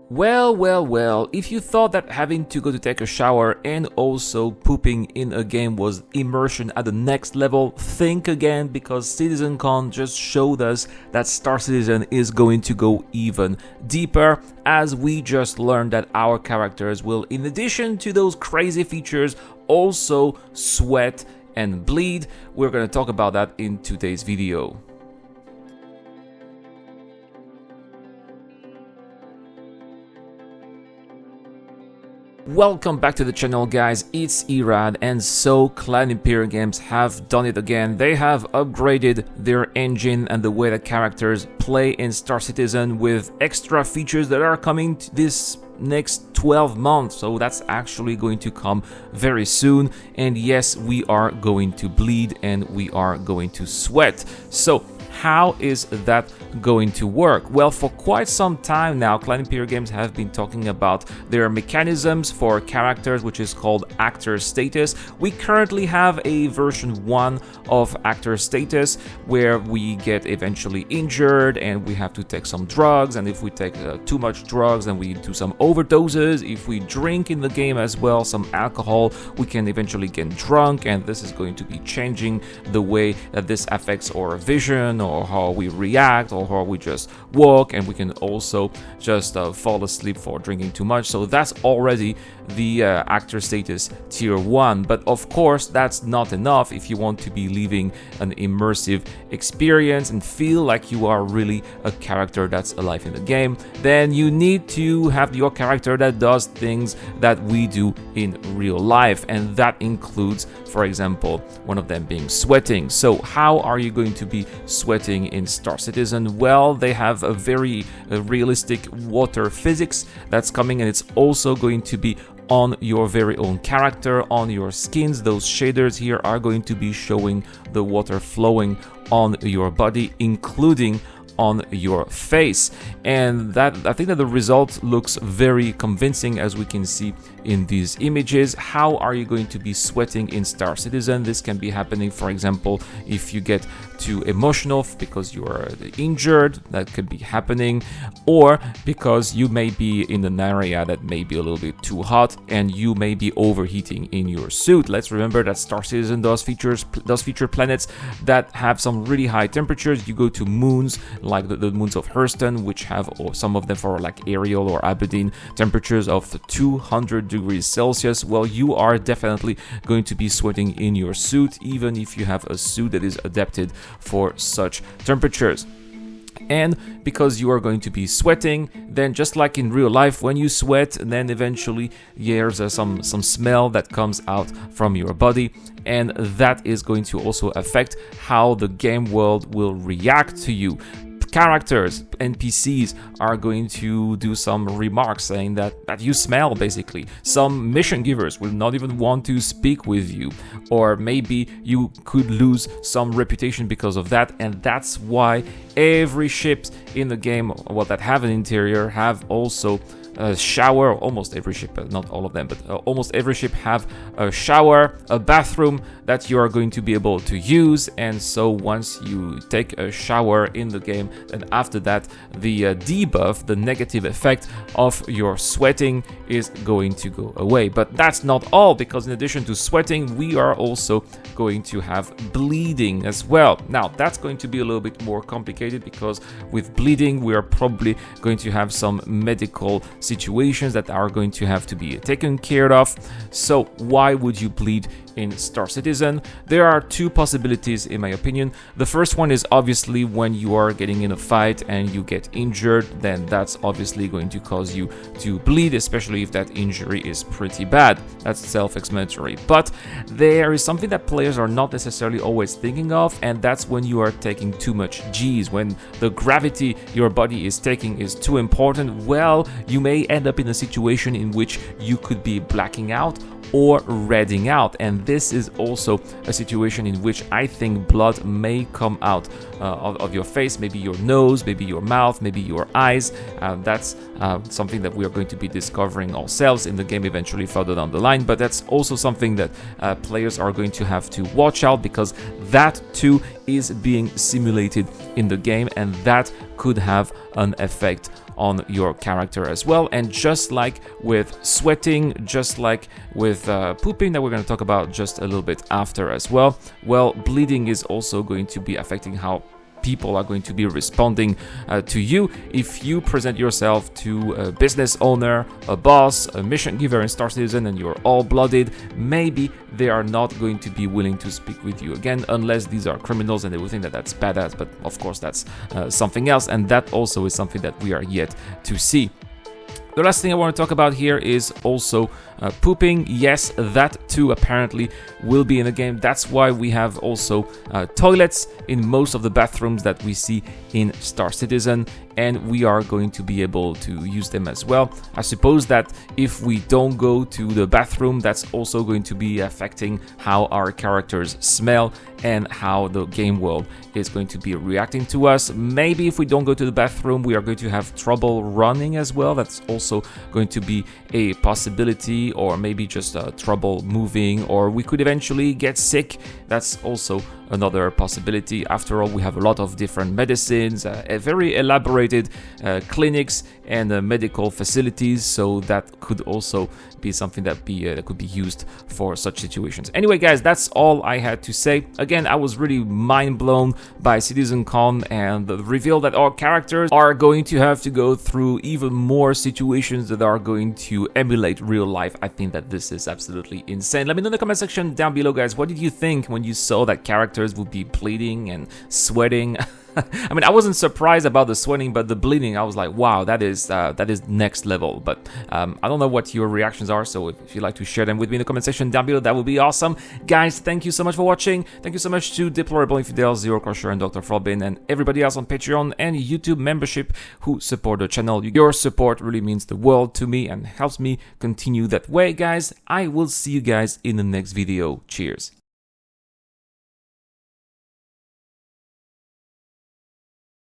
Well, if you thought that having to go to take a shower and also pooping in a game was immersion at the next level, think again, because Citizencon just showed us that Star Citizen is going to go even deeper, as we just learned that our characters will, in addition to those crazy features, also sweat and bleed. We're going to talk about that in today's video. Welcome back to the channel, guys. It's Irad, and so Clan Imperial Games have done it again. They have upgraded their engine and the way that characters play in Star Citizen with extra features that are coming this next 12 months, so that's actually going to come very soon. And yes, we are going to bleed and we are going to sweat. So how is that going to work? Well, for quite some time now, Clan Imperial Games have been talking about their mechanisms for characters, which is called actor status. We currently have a version 1 of actor status where we get eventually injured and we have to take some drugs, and if we take too much drugs, then we do some overdoses. If we drink in the game as well, some alcohol, we can eventually get drunk, and this is going to be changing the way that this affects our vision, or how we react, or how we just walk, and we can also just fall asleep for drinking too much. So that's already the actor status tier 1. But of course, that's not enough if you want to be living an immersive experience and feel like you are really a character that's alive in the game. Then you need to have your character that does things that we do in real life, and that includes, for example, one of them being sweating. So how are you going to be sweating in Star Citizen? Well, they have a very realistic water physics that's coming, and it's also going to be on your very own character, on your skins. Those shaders here are going to be showing the water flowing on your body, including on your face. And that, I think that the result looks very convincing, as we can see in these images. How are you going to be sweating in Star Citizen? This can be happening, for example, if you get too emotional because you are injured, that could be happening, or because you may be in an area that may be a little bit too hot and you may be overheating in your suit. Let's remember that Star Citizen does feature planets that have some really high temperatures. You go to moons like the moons of Hurston, which have some of them for like Ariel or Aberdeen temperatures of 200 degrees Celsius. Well, you are definitely going to be sweating in your suit, even if you have a suit that is adapted for such temperatures. And because you are going to be sweating, then just like in real life, when you sweat, then eventually there's some smell that comes out from your body, and that is going to also affect how the game world will react to you. Characters, NPCs, are going to do some remarks saying that you smell, basically. Some mission givers will not even want to speak with you, or maybe you could lose some reputation because of that. And that's why every ship in the game, well, that have an interior, have also a shower. Almost every ship, not all of them, but almost every ship have a shower, a bathroom that you are going to be able to use. And so once you take a shower in the game, then after that the debuff, the negative effect of your sweating, is going to go away. But that's not all, because in addition to sweating, we are also going to have bleeding as well. Now that's going to be a little bit more complicated, because with bleeding we are probably going to have some medical situations that are going to have to be taken care of. So why would you bleed in Star Citizen? There are two possibilities, in my opinion. The first one is obviously when you are getting in a fight and you get injured, then that's obviously going to cause you to bleed, especially if that injury is pretty bad. That's self-explanatory. But there is something that players are not necessarily always thinking of, and that's when you are taking too much G's, when the gravity your body is taking is too important. Well, you may end up in a situation in which you could be blacking out or redding out, and this is also a situation in which I think blood may come out of your face, maybe your nose, maybe your mouth, maybe your eyes. That's something that we are going to be discovering ourselves in the game eventually further down the line, but that's also something that players are going to have to watch out, because that too is being simulated in the game, and that could have an effect on your character as well. And just like with sweating, just like with pooping that we're going to talk about just a little bit after as well, well, bleeding is also going to be affecting how people are going to be responding to you. If you present yourself to a business owner, a boss, a mission giver in Star Citizen, and you're all blooded, maybe they are not going to be willing to speak with you again, unless these are criminals and they will think that that's badass. But of course, that's something else, and that also is something that we are yet to see. The last thing I want to talk about here is also pooping. Yes, that too apparently will be in the game. That's why we have also toilets in most of the bathrooms that we see in Star Citizen, and we are going to be able to use them as well. I suppose that if we don't go to the bathroom, that's also going to be affecting how our characters smell and how the game world is going to be reacting to us. Maybe if we don't go to the bathroom, we are going to have trouble running as well. That's also going to be a possibility, or maybe just trouble moving, or we could eventually get sick. That's also another possibility. After all, we have a lot of different medicines, a very elaborated clinics and medical facilities, so that could also be something that could be used for such situations. Anyway, guys, that's all I had to say. Again, I was really mind blown by Citizencon and the reveal that our characters are going to have to go through even more situations that are going to emulate real life. I think that this is absolutely insane. Let me know in the comment section down below, guys, what did you think when you saw that characters would be bleeding and sweating? I mean, I wasn't surprised about the sweating, but the bleeding, I was like, wow, that is next level. But I don't know what your reactions are, so if you'd like to share them with me in the comment section down below, that would be awesome. Guys, thank you so much for watching. Thank you so much to Deplorable Infidel, Zero Crusher, and Dr. Frobin, and everybody else on Patreon and YouTube membership who support the channel. Your support really means the world to me and helps me continue that way, guys. I will see you guys in the next video. Cheers.